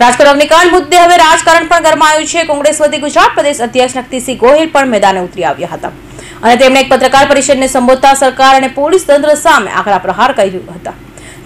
રાજકોટ અગ્નિકાંડ મુદ્દે હવે રાજકારણ પણ ગરમાયું છે। કોંગ્રેસ વતી ગુજરાત પ્રદેશ અધ્યક્ષ નકતીસિંહ ગોહિલ પણ મેદાને ઉતરી આવ્યા હતા અને તેમણે એક પત્રકાર પરિષદને સંબોધતા સરકાર અને પોલીસ તંત્ર સામે આકરા પ્રહાર કર્યા હતા।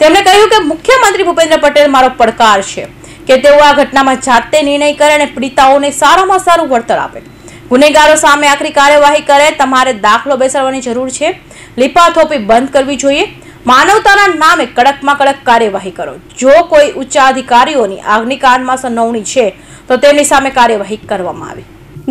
તેમણે કહ્યું કે મુખ્યમંત્રી ભૂપેન્દ્ર પટેલ મારો પડકાર છે કે તેઓ આ ઘટનામાં જાતે નિર્ણય કરે અને પીડિતાઓને સારામાં સારું વળતર આપે, ગુનેગારો સામે આકરી કાર્યવાહી કરે। તમારે દાખલો બેસાડવાની જરૂર છે, લીપાથોપી બંધ કરવી જોઈએ, માનવતાના નામે કડકમાં કડક કાર્યવાહી કરો। જો કોઈ ઉચ્ચ અધિકારીઓની અગ્નિકાંડમાં સંડોવણી છે તો તેમની સામે કાર્યવાહી કરવામાં આવે।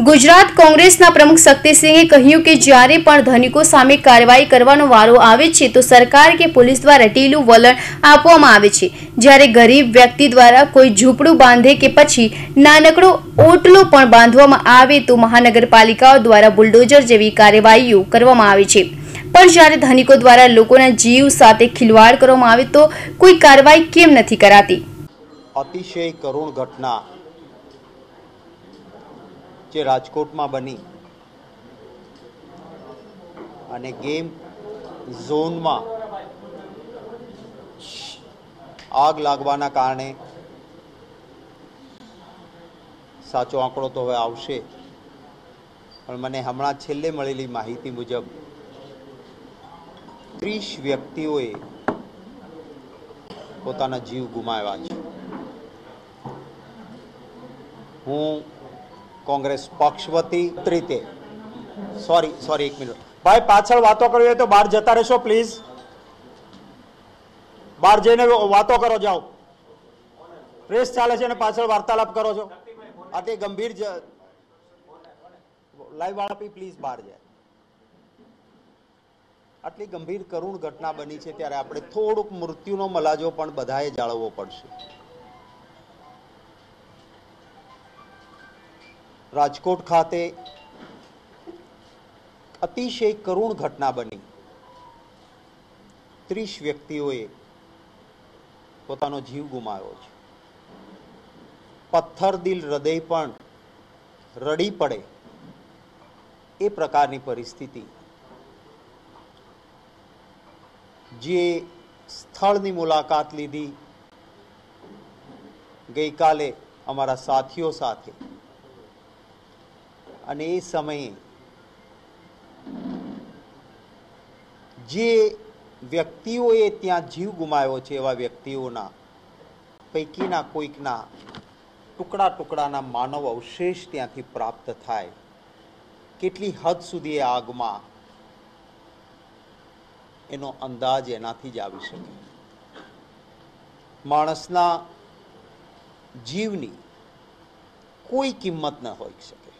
ગુજરાત કોંગ્રેસના પ્રમુખ શક્તિસિંહે કહ્યું કે જ્યારે પણ ધનિકો સામે કાર્યવાહી કરવાનો વારો આવે છે તો સરકાર કે પોલીસ દ્વારા ઢીલું વલણ આપવામાં આવે છે। જ્યારે ગરીબ વ્યક્તિ દ્વારા કોઈ ઝૂંપડું બાંધે કે પછી નાનકડો ઓટલો પણ બાંધવામાં આવે તો મહાનગરપાલિકાઓ દ્વારા બુલડોઝર જેવી કાર્યવાહીઓ કરવામાં આવે છે, પણ જ્યારે ધનિકો દ્વારા લોકોના જીવ સાથે ખિલવાડ કરવામાં આવે તો કોઈ કાર્યવાહી કેમ નથી કરાતી? અતિશય કરુણ ઘટના જે રાજકોટમાં બની અને ગેમ ઝોનમાં આગ લાગવાના કારણે સાચો આંકડો તો હવે આવશે, પણ મને હમણાં છેલ્લે મળેલી માહિતી મુજબ 30 વ્યક્તિઓએ પોતાના જીવ ગુમાવ્યા છે। હું કોંગ્રેસ પક્ષ વતી રીતે સોરી એક મિનિટ ભાઈ, પાછળ વાતો કરવી હોય તો બહાર જતા રહેશો પ્લીઝ, બહાર જઈને વાતો કરો, જાઓ, પ્રેસ ચાલે છે અને પાછળ વાર્તાલાપ કરો છો। આ તે ગંભીર લાઈવ વાળા પ્લીઝ બહાર જાય। આટલી ગંભીર કરુણ ઘટના બની છે ત્યારે આપણે થોડુંક મૃત્યુનો મલાજો પણ બધાએ જાળવવો પડશે। રાજકોટ ખાતે અતિશય કરુણ ઘટના બની, 30 વ્યક્તિઓએ પોતાનો જીવ ગુમાવ્યો છે। પથ્થર દિલ હૃદય પણ રડી પડે એ પ્રકારની પરિસ્થિતિ। જે સ્થળની મુલાકાત લીધી ગઈકાલે અમારા સાથીઓ સાથે, અને એ સમયે જે વ્યક્તિઓએ ત્યાં જીવ ગુમાવ્યો છે એવા વ્યક્તિઓના પૈકીના કોઈકના ટુકડા ટુકડાના માનવ અવશેષ ત્યાંથી પ્રાપ્ત થાય, કેટલી હદ સુધી એ આગમાં એનો અંદાજ એનાથી જ આવી શકે। માણસના જીવની કોઈ કિંમત ન હોઈ શકે।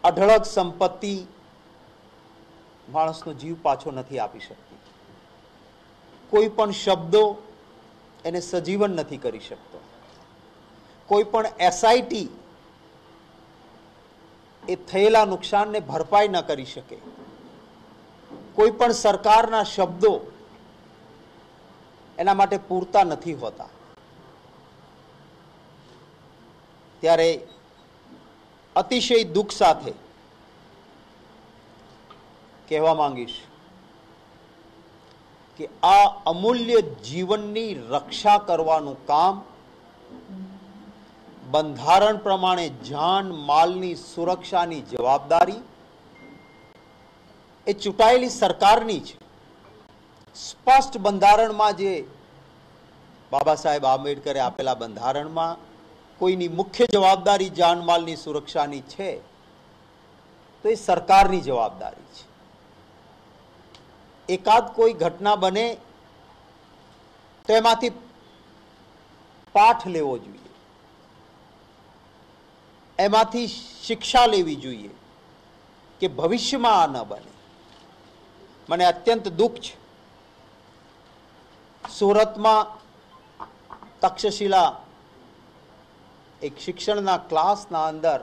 અઢળક સંપત્તિ માણસનો જીવ પાછો નથી આપી શકતી, કોઈ પણ શબ્દો એને સજીવન નથી કરી શકતો, કોઈ પણ એસઆઈટી એ થયેલા નુકસાનને ભરપાઈ ન કરી શકે, કોઈ પણ સરકારના શબ્દો એના માટે પૂરતા નથી હોતા। ત્યારે અતિશય દુઃખ સાથે કહેવા માંગીશ કે આ અમૂલ્ય જીવનની રક્ષા કરવાનું કામ બંધારણ પ્રમાણે જાન માલની સુરક્ષાની જવાબદારી એ ચૂંટાયેલી સરકારની છે। સ્પષ્ટ બંધારણમાં જે બાબા સાહેબ આંબેડકરે આપેલા બંધારણમાં કોઈની મુખ્ય જવાબદારી જાનમાલની સુરક્ષાની છે તો એ સરકારની જવાબદારી છે। એકાદ કોઈ ઘટના બને તો એમાંથી પાઠ લેવો જોઈએ, એમાંથી શિક્ષા લેવી જોઈએ કે ભવિષ્યમાં આ ન બને। મને અત્યંત દુઃખ છે, સુરતમાં તક્ષશિલા એક શિક્ષણના ક્લાસના અંદર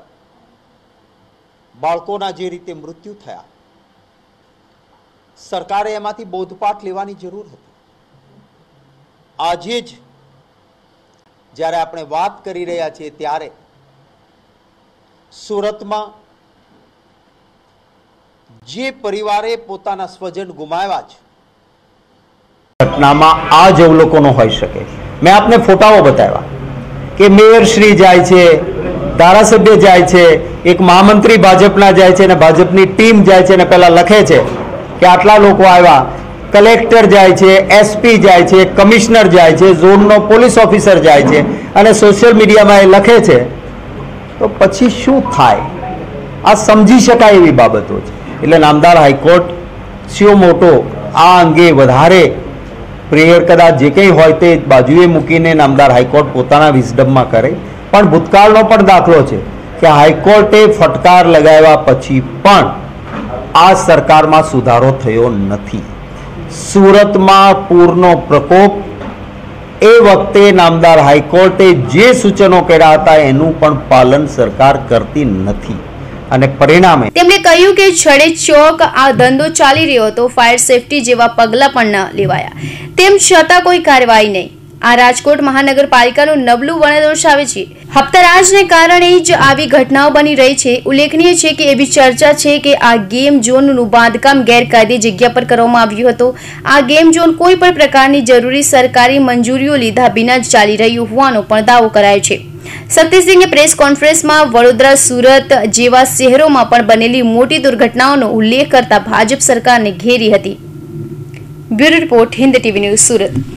બાળકોના જે રીતે મૃત્યુ થયા, સરકારે એમાંથી બોધપાઠ લેવાની જરૂર હતી। આજે જ જ્યારે આપણે વાત કરી રહ્યા છીએ ત્યારે સુરતમાં જે પરિવારે પોતાના સ્વજન ગુમાવ્યા છે, ઘટનામાં આ જ અવલોકનો હોઈ શકે। મેં આપને ફોટાઓ બતાવ્યા, કે મેયરશ્રી જાય છે, ધારાસભ્ય જાય છે, એક મહામંત્રી ભાજપના જાય છે અને ભાજપની ટીમ જાય છે અને પહેલા લખે છે કે આટલા લોકો આવ્યા, કલેક્ટર જાય છે, એસપી જાય છે, કમિશનર જાય છે, ઝોનનો પોલીસ ઓફિસર જાય છે અને સોશિયલ મીડિયામાં એ લખે છે, તો પછી શું થાય? આ સમજી શકાય એવી બાબતો છે. એટલે નામદાર હાઈકોર્ટ સ્યો મોટો આ અંગે વધારે પ્રેયર કદાચ જે કંઈ હોય તે બાજુએ મૂકીને નામદાર હાઈકોર્ટ પોતાના વિઝડમમાં કરે. પણ ભૂતકાળનો પણ દાખલો છે કે હાઈકોર્ટે ફટકાર લગાવ્યા પછી પણ આ સરકારમાં સુધારો થયો નથી. સુરતમાં પૂરનો પ્રકોપ, એ વખતે નામદાર હાઈકોર્ટે જે સૂચનો કર્યા હતા એનું પણ પાલન સરકાર કરતી નથી અને પરિણામે તેમણે કહ્યું કે છડે ચોક આ ધંધો ચાલી રહ્યો હતો, ફાયર સેફટી જેવા પગલાં પણ ન લેવાયા, તેમ છતાં કોઈ કાર્યવાહી નહીં. આ રાજકોટ મહાનગરપાલિકાનું નબળું વર્ણ દર્શાવે છે. હપ્તારાજને કારણે જ આવી ઘટનાઓ બની રહી છે. ઉલ્લેખનીય છે કે એવી ચર્ચા છે કે આ ગેમ ઝોનનું બાંધકામ ગેરકાયદે જગ્યા પર કરવામાં આવ્યું હતું. આ ગેમ ઝોન કોઈ પણ પ્રકારની જરૂરી સરકારી મંજૂરીઓ લીધા વિના જ ચાલી રહ્યું હોવાનો પણ દાવો કરાયો છે. શક્તિસિંહે પ્રેસ કોન્ફરન્સમાં વડોદરા, સુરત જેવા શહેરોમાં પણ બનેલી મોટી દુર્ઘટનાઓનો ઉલ્લેખ કરતા ભાજપ સરકારને ઘેરી હતી. Bureau report, Hind TV news, Surat.